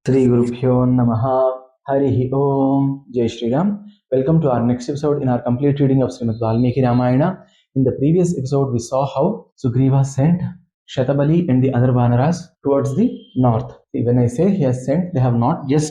Sri Gurubhyo Namaha Harihi Om Jai Shri Ram. Welcome to our next episode in our complete reading of Srimad Valmiki Ramayana. In the previous episode, we saw how Sugriva sent Shatabali and the other Vanaras towards the north. When I say he has sent, they have not yet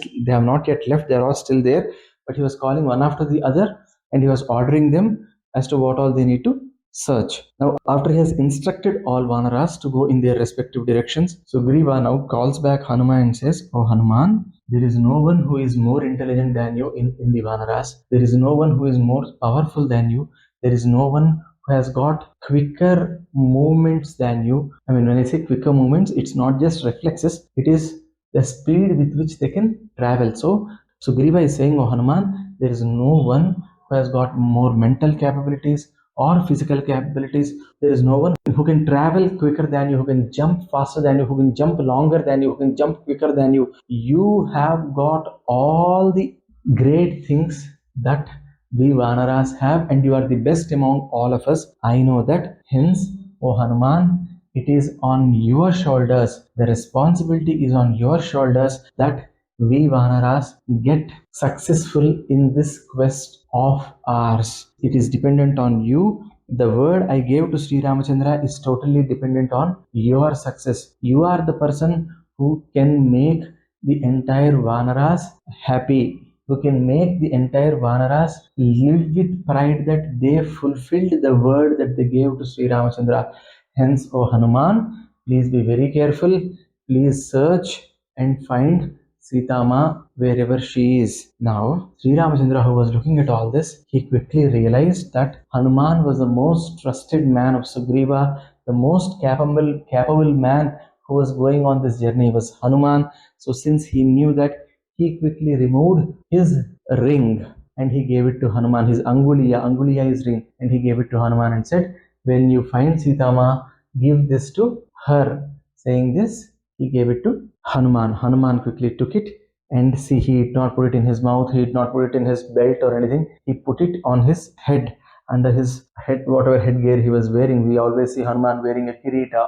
left, they are all still there, but he was calling one after the other and he was ordering them as to what all they need to search. Now, after he has instructed all Vanaras to go in their respective directions, Sugriva now calls back Hanuman and says, "Oh Hanuman, there is no one who is more intelligent than you in the Vanaras. There is no one who is more powerful than you. There is no one who has got quicker movements than you." I mean, when I say quicker movements, it's not just reflexes, it is the speed with which they can travel. So, Sugriva is saying, "Oh Hanuman, there is no one who has got more mental capabilities or physical capabilities. There is no one who can travel quicker than you, who can jump faster than you, who can jump longer than you, who can jump quicker than you. You have got all the great things that we Vanaras have, and you are the best among all of us. I know that. Hence, O Hanuman, it is on your shoulders. The responsibility is on your shoulders that we Vanaras get successful in this quest of ours. It is dependent on you. The word I gave to SriRamachandra is totally dependent on your success. You are the person who can make the entire Vanaras happy, who can make the entire Vanaras live with pride that they fulfilled the word that they gave to SriRamachandra. Hence, O Hanuman, please be very careful. Please search and find Sitamaa wherever she is. Now, SriRamachandra, who was looking at all this, he quickly realized that Hanuman was the most trusted man of Sugriva, the most capable man who was going on this journey was Hanuman. So since he knew that, he quickly removed his ring and he gave it to Hanuman, his aunguleeya is ring, and he gave it to Hanuman and said, "When you find Sitamaa, give this to her." Saying this, he gave it to Hanuman. Hanuman quickly took it, and see, he did not put it in his mouth, he did not put it in his belt or anything. He put it on his head, under his head, whatever headgear he was wearing. We always see Hanuman wearing a kirita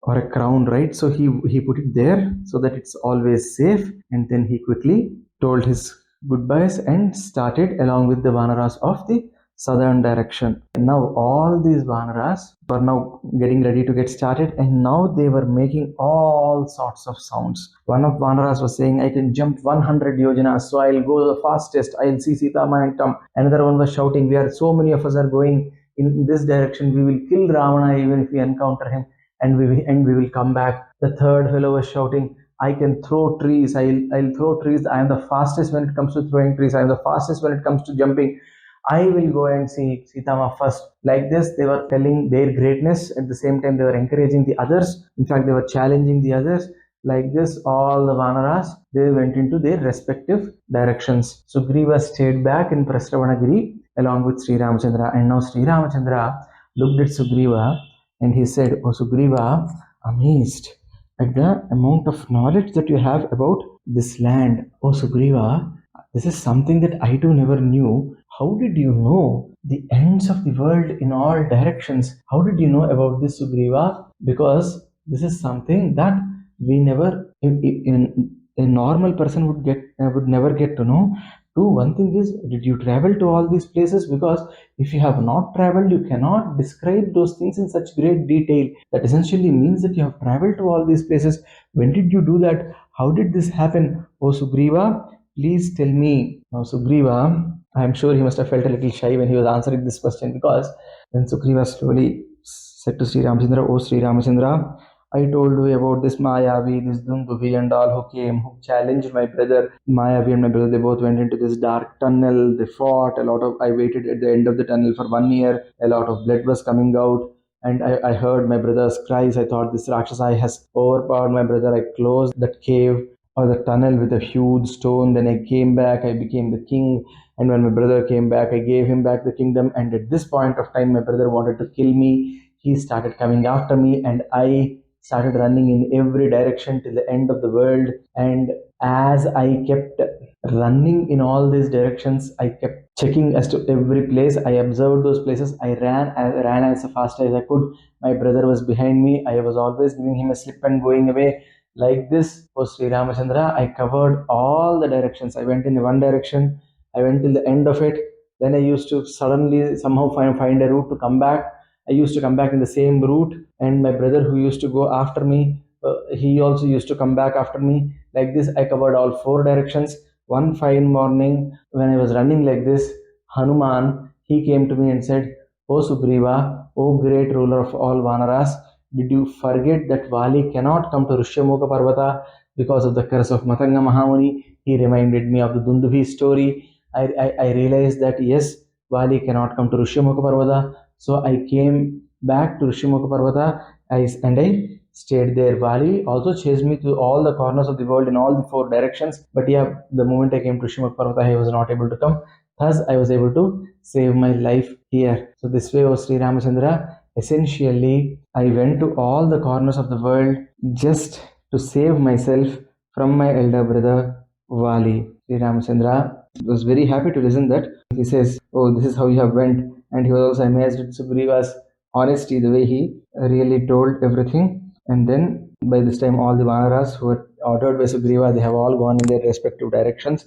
or a crown, right? So he put it there so that it's always safe, and then he quickly told his goodbyes and started along with the Vanaras of the southern direction. And now all these Vanaras were now getting ready to get started, and now they were making all sorts of sounds. One of Vanaras was saying, "I can jump 100 yojanas, so I'll go the fastest, I'll see Sitamaa and come." Another one was shouting, "We are so many of us are going in this direction, we will kill Ravana even if we encounter him, and we will come back." The third fellow was shouting, "I can throw trees, I'll throw trees, I am the fastest when it comes to throwing trees, I am the fastest when it comes to jumping. I will go and see Sitamaa first." Like this, they were telling their greatness. At the same time, they were encouraging the others. In fact, they were challenging the others. Like this, all the Vanaras, they went into their respective directions. Sugriva stayed back in Prasthavanagiri along with Sri Ramachandra. And now Sri Ramachandra looked at Sugriva and he said, "Oh Sugriva, amazed at the amount of knowledge that you have about this land. Oh Sugriva, this is something that I too never knew. How did you know the ends of the world in all directions? How did you know about this, Sugriva? Because this is something that we never, a normal person would never get to know. Too, one thing is, did you travel to all these places? Because if you have not traveled, you cannot describe those things in such great detail. That essentially means that you have traveled to all these places. When did you do that? How did this happen? Oh Sugriva, please tell me." Now Sugriva, I am sure he must have felt a little shy when he was answering this question, because then Sugriva slowly said to Sri Ramachandra, "Oh Sri Ramachandra, I told you about this Mayavi, this Dunduvi and all who came, who challenged my brother. Mayavi and my brother, they both went into this dark tunnel, they fought, I waited at the end of the tunnel for 1 year, a lot of blood was coming out. And I heard my brother's cries. I thought this Rakshasa has overpowered my brother. I closed that cave or the tunnel with a huge stone. Then I came back, I became the king. And when my brother came back, I gave him back the kingdom. And at this point of time, my brother wanted to kill me. He started coming after me, and I started running in every direction till the end of the world. And as I kept running in all these directions, I kept checking as to every place. I observed those places. I ran as fast as I could. My brother was behind me. I was always giving him a slip and going away. Like this, O Sri Ramachandra, I covered all the directions. I went in one direction, I went till the end of it. Then I used to suddenly somehow find a route to come back. I used to come back in the same route, and my brother who used to go after me, he also used to come back after me. Like this, I covered all four directions. One fine morning, when I was running like this, Hanuman, he came to me and said, O Sugriva, O great ruler of all Vanaras, did you forget that Vali cannot come to Rishyamukha Parvata because of the curse of Matanga Mahamuni? He reminded me of the Dundubi story. I realized that yes, Vali cannot come to Rishyamukha Parvata. So I came back to Rishyamukha Parvata and I stayed there. Vali also chased me to all the corners of the world in all the four directions. But yeah, the moment I came to Rishyamukha Parvata, he was not able to come. Thus, I was able to save my life here. So this way, O Sri Ramachandra, essentially, I went to all the corners of the world just to save myself from my elder brother Vali. Sri Ramachandra was very happy to listen that. He says, "Oh, this is how you have went," and he was also amazed at Sugriva's honesty, the way he really told everything. And then by this time, all the Vanaras who were ordered by Sugriva, they have all gone in their respective directions.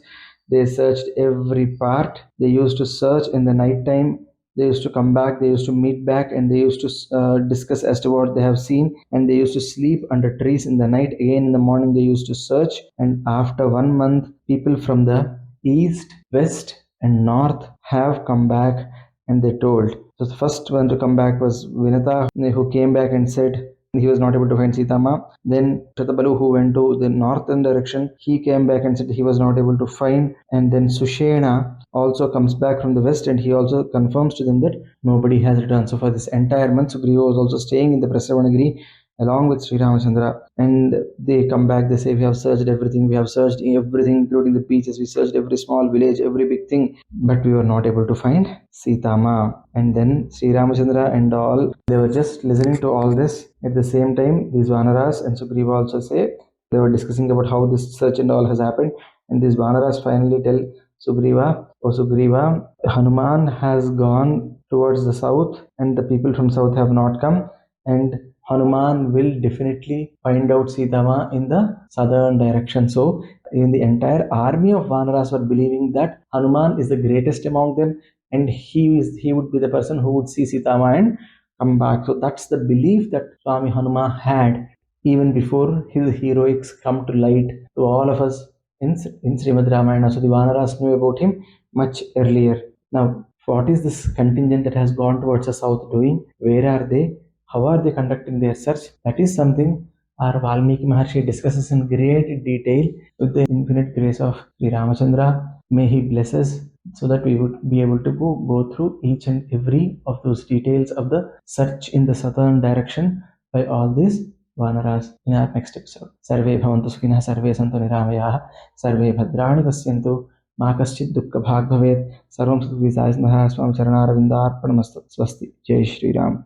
They searched every part. They used to search in the night time. They used to come back. They used to meet back, and they used to discuss as to what they have seen. And they used to sleep under trees in the night. Again in the morning, they used to search. And after 1 month, people from the east, west, and north have come back, and they told. So the first one to come back was Vinata, who came back and said he was not able to find Sitamaa. Then Shatabalu, who went to the northern direction, he came back and said he was not able to find. And then Sushena also comes back from the west, and he also confirms to them that nobody has returned. So for this entire month, Sugriva was also staying in the Prasavanagiri along with SriRamachandra, and they come back. They say, we have searched everything, including the beaches, we searched every small village, every big thing, but we were not able to find Sitamaa. And then SriRamachandra and all, they were just listening to all this. At the same time, these Vanaras and Sugriva also say, they were discussing about how this search and all has happened, and these Vanaras finally tell Sugriva, "Oh Sugriva, Hanuman has gone towards the south, and the people from south have not come, and Hanuman will definitely find out Sitamaa in the southern direction." So, in the entire army of Vanaras were believing that Hanuman is the greatest among them, and he would be the person who would see Sitamaa and come back. So that's the belief that Swami Hanuman had even before his heroics come to light to all of us in Srimad Ramayana. So the Vanaras knew about him much earlier. Now, what is this contingent that has gone towards the south doing? Where are they? How are they conducting their search? That is something our Valmiki Maharshi discusses in great detail with the infinite grace of Sri Ramachandra. May he bless us so that we would be able to go through each and every of those details of the search in the southern direction by all these Vanaras in our next episode. Sarve bhavantu sukhinah, sarve santu niramayaah, sarve bhadrani pasyantu, मा कश्चित् दुःखभाग् भवेत्। सर्वं सद्गुरुसाई स्मः। स्वामी चरणारविन्दार्पणमस्तु। स्वस्ति। जय श्रीराम।